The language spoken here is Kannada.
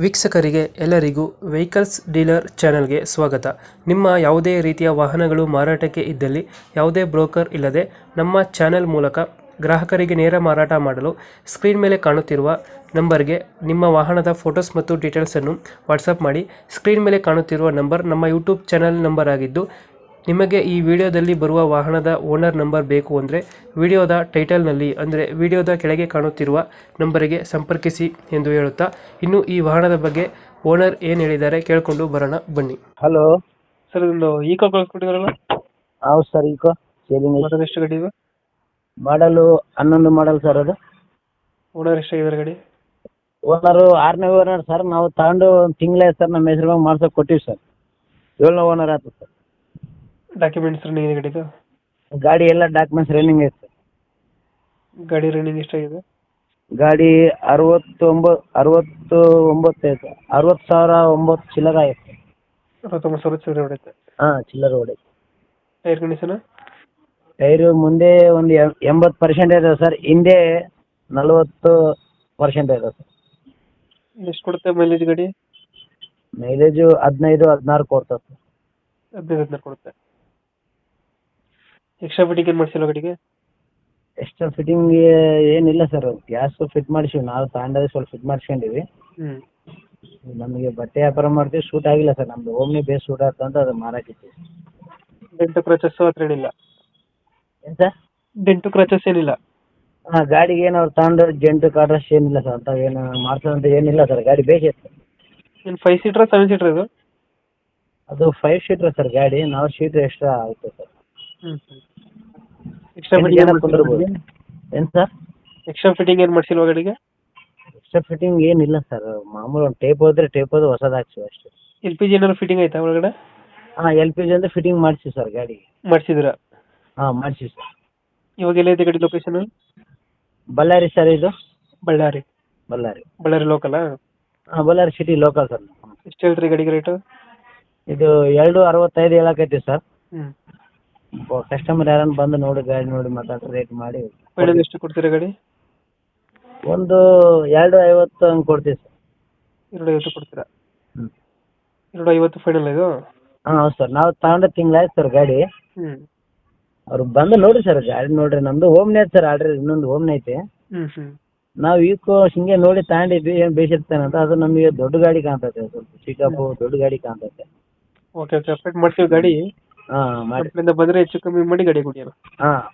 ವೀಕ್ಷಕರಿಗೆ ಎಲ್ಲರಿಗೂ ವೆಹಿಕಲ್ಸ್ ಡೀಲರ್ ಚಾನೆಲ್ಗೆ ಸ್ವಾಗತ. ನಿಮ್ಮ ಯಾವುದೇ ರೀತಿಯ ವಾಹನಗಳು ಮಾರಾಟಕ್ಕೆ ಇದ್ದಲ್ಲಿ ಯಾವುದೇ ಬ್ರೋಕರ್ ಇಲ್ಲದೆ ನಮ್ಮ ಚಾನೆಲ್ ಮೂಲಕ ಗ್ರಾಹಕರಿಗೆ ನೇರ ಮಾರಾಟ ಮಾಡಲು ಸ್ಕ್ರೀನ್ ಮೇಲೆ ಕಾಣುತ್ತಿರುವ ನಂಬರ್ಗೆ ನಿಮ್ಮ ವಾಹನದ ಫೋಟೋಸ್ ಮತ್ತು ಡೀಟೇಲ್ಸನ್ನು ವಾಟ್ಸಪ್ ಮಾಡಿ. ಸ್ಕ್ರೀನ್ ಮೇಲೆ ಕಾಣುತ್ತಿರುವ ನಂಬರ್ ನಮ್ಮ ಯೂಟ್ಯೂಬ್ ಚಾನೆಲ್ ನಂಬರ್ ಆಗಿದ್ದು, ನಿಮಗೆ ಈ ವಿಡಿಯೋದಲ್ಲಿ ಬರುವ ವಾಹನದ ಓನರ್ ನಂಬರ್ ಬೇಕು ಅಂದರೆ ವಿಡಿಯೋದ ಟೈಟಲ್ನಲ್ಲಿ ಅಂದರೆ ವಿಡಿಯೋದ ಕೆಳಗೆ ಕಾಣುತ್ತಿರುವ ನಂಬರಿಗೆ ಸಂಪರ್ಕಿಸಿ ಎಂದು ಹೇಳುತ್ತಾ, ಇನ್ನು ಈ ವಾಹನದ ಬಗ್ಗೆ ಓನರ್ ಏನು ಹೇಳಿದ್ದಾರೆ ಕೇಳಿಕೊಂಡು ಬರೋಣ ಬನ್ನಿ. ಹಲೋ ಸರ್, ಒಂದು ಈಕೋ ಕಳ್ಸ್ಕೊಟ್ಟಿದ್ರಲ್ಲ, ಹೌದು ಸರ್. ಈಕೋ ಸೇಲಿಂಗ್ ಮೊದಲು ಎಷ್ಟು ಗಾಡಿ ಇದು? ಮಾಡಲು 11 ಮಾಡಲ್ ಸರ್. ಅದು ಓನರ್ ಎಷ್ಟಾಗಿದ್ದಾರೆ ಗಾಡಿ? ಓನರು 6ನೇ ಓನರ್ ಸರ್. ನಾವು ತಗೊಂಡು ಒಂದು ತಿಂಗಳೇ ಸರ್. ನಮ್ಮ ಹೆಸರು ಮಾಡ್ಸೋಕೆ ಕೊಟ್ಟಿವಿ ಸರ್. 7ನೇ ಓನರ್ ಆಯ್ತು ಸರ್. ಡಾಕ್ಯುಮೆಂಟ್ಸ್ ರನ್ನಿಂಗ್ ಇದೆ ಗಾಡಿದು? ಗಾಡಿ ಎಲ್ಲ ಡಾಕ್ಯುಮೆಂಟ್ಸ್ ರನ್ನಿಂಗ್ ಐತೆ ಸರ್. ಗಾಡಿ ರನ್ನಿಂಗ್ ಎಷ್ಟಾಗಿದೆ? ಗಾಡಿ 69 ಐತೆ. 60,009 ಚಿಲ್ಲರೆ ಐತೆ. 69,000 ಚಿಲ್ಲರೆ ಹೊಡೆಯುತ್ತೆ. ಹಾಂ, ಚಿಲ್ಲರೆ ಹೊಡೈತೆ. Tyre condition? ಟೈರು ಮುಂದೆ ಒಂದು 80% ಇದೆ ಸರ್. ಹಿಂದೆ 40% ಇದೆ ಸರ್. ಎಷ್ಟು ಕೊಡುತ್ತೆ ಮೈಲೇಜ್ ಗಾಡಿ? ಮೈಲೇಜು 15-16 ಕೊಡ್ತದೆ ಸರ್. 15 ಕೊಡುತ್ತೆ. ಎಕ್ಸ್ಟ್ರಾ ಫಿಟ್ಟಿಂಗ್ ಏನು ಮಾಡಿಸಿಲ್ಲ ಗಾಡಿಗೆ? ಎಕ್ಸ್ಟ್ರಾ ಫಿಟ್ಟಿಂಗ್ ಏನಿಲ್ಲ ಸರ್. ಗ್ಯಾಸ್ ಫಿಟ್ ಮಾಡಿಸಿವಿ. ನಾವು ತಗೊಂಡಾಗ ಸ್ವಲ್ಪ ಫಿಟ್ ಮಾಡಿಸ್ಕೊಂಡಿವಿ. ನಮಗೆ ಬಟ್ಟೆ ವ್ಯಾಪಾರ ಮಾಡ್ತೀವಿ. ಶೂಟ್ ಆಗಿಲ್ಲ ಸರ್. ನಮ್ದು ಓಮ್ನಿ ಬೇಸ್ ಶೂಟ್ ಆಗ್ತದೆ ಅಂತ ಅದು ಮಾರಾಕಿತ್ತು. ಡೆಂಟು ಕ್ರಚಸ್ ಹತ್ರ ಏನಿಲ್ಲ? ಏನು ಸರ್? ಡೆಂಟು ಕ್ರಚಸ್ ಏನಿಲ್ಲ? ಹಾಂ, ಗಾಡಿಗೆ ಏನು ಅವ್ರು ತಗೊಂಡು ಜೆಂಟು ಕಾಡ್ರಸ್ ಏನಿಲ್ಲ ಸರ್. ಅಂತ ಏನು ಮಾಡ್ಸೋದಂತ ಏನಿಲ್ಲ ಸರ್. ಗಾಡಿ ಬೇಕಿತ್ತು. ಏನು 5 ಸೀಟ್ರಾ 7 ಸೀಟ್ರಾ ಇದು? ಅದು 5 ಸೀಟ್ರ್ ಸರ್ ಗಾಡಿ. ನಾವು ಸೀಟ್ರ್ ಎಕ್ಸ್ಟ್ರಾ ಆಯಿತು ಸರ್. ಎಕ್ಸ್ಟ್ರಾ ಫಿಟ್ಟಿಂಗ್ ಕುಂದಿರ್ಬೋದು. ಏನು ಸರ್? ಎಕ್ಸ್ಟ್ರಾ ಫಿಟ್ಟಿಂಗ್ ಏನು ಮಾಡಿಸಿಲ್ವಾ ಗಾಡಿಗೆ? ಎಕ್ಸ್ಟ್ರಾ ಫಿಟ್ಟಿಂಗ್ ಏನಿಲ್ಲ ಸರ್. ಮಾಮೂಲು ಒಂದು ಟೇಪ್ ಹೋದ್ರೆ ಟೇಪ್ ಹೋದ್ರೆ ಹೊಸದು ಹಾಕ್ಸಿವಿ ಅಷ್ಟೇ. LPG ಏನಾದ್ರು ಫಿಟ್ಟಿಂಗ್ ಆಯ್ತಾ ಒಳಗಡೆ? ಹಾಂ, LPG ಅಂದ್ರೆ ಫಿಟ್ಟಿಂಗ್ ಮಾಡಿಸಿ ಸರ್ ಗಾಡಿಗೆ. ಮಾಡಿಸಿದ್ರಾ? ಹಾಂ, ಮಾಡಿಸಿ ಸರ್. ಇವಾಗ ಎಲ್ಲೈತೆ ಗಾಡಿ ಲೊಕೇಶನ್? ಬಳ್ಳಾರಿ ಸರ್. ಇದು ಬಳ್ಳಾರಿ. ಬಳ್ಳಾರಿ ಲೋಕಲಾ? ಹಾಂ, ಬಳ್ಳಾರಿ ಸಿಟಿ ಲೋಕಲ್ ಸರ್. ಎಷ್ಟು ಹೇಳ್ತೀರಿ ಗಾಡಿಗೆ ರೇಟು? ಇದು 2.65 ಹೇಳಕೈತಿ ಸರ್. ಹ್ಞೂ. ಕಸ್ಟಮರ್ ಯಾರನ್ನ ಬಂದು ನೋಡಿ ಗಾಡಿ ನೋಡಿ ಮಾತಾಡಿ ರೇಟ್ ಮಾಡಿ ಫೈನಲ್ ಎಷ್ಟು ಕೊಡ್ತೀರಾ ಗಾಡಿ? ಒಂದು 2.50 ಹಂಗೆ ಕೊಡ್ತೀವಿ ಸರ್. 2.50 ಕೊಡ್ತೀರಾ? ಹ್ಞೂ. 2.50 ಫೈನಲ್ ಇದು? ಹಾಂ, ಹೌದು ಸರ್. ನಾವು ತಗೊಂಡು ತಿಂಗಳಾಯ್ತು ಸರ್ ಗಾಡಿ. ಹ್ಞೂ. ಅವ್ರು ಬಂದು ನೋಡಿ ಸರ್ ಗಾಡಿ ನೋಡ್ರಿ. ನಮ್ಮದು ಓಮ್ನಿ ಐತೆ ಸರ್. ಆಲ್ರೆಡಿ ಇನ್ನೊಂದು ಓಮ್ನಿ ಐತೆ. ಹ್ಞೂ. ನಾವು ಈಕೋ ಹಿಂಗೆ ನೋಡಿ ತಗೊಂಡಿದ್ವಿ. ಏನು ಬೇಸಿರ್ತಾನೆ ಅಂತ. ಅದು ನಮಗೆ ದೊಡ್ಡ ಗಾಡಿ ಕಾಣ್ತೈತೆ. ಸ್ವಲ್ಪ ಪಿಕಪ್ಪು ದೊಡ್ಡ ಗಾಡಿ ಕಾಣ್ತೈತೆ. ಓಕೆ ಅಪ್ಡೇಟ್ ಮಾಡ್ತೀವಿ ಗಾಡಿ. ಹಾಂ, ಮಾಡಿ. ಬಂದರೆ ಹೆಚ್ಚು ಕಮ್ಮಿ ಮಾಡಿ ಗಾಡಿ ಕೊಡಿ. ಹಾಂ,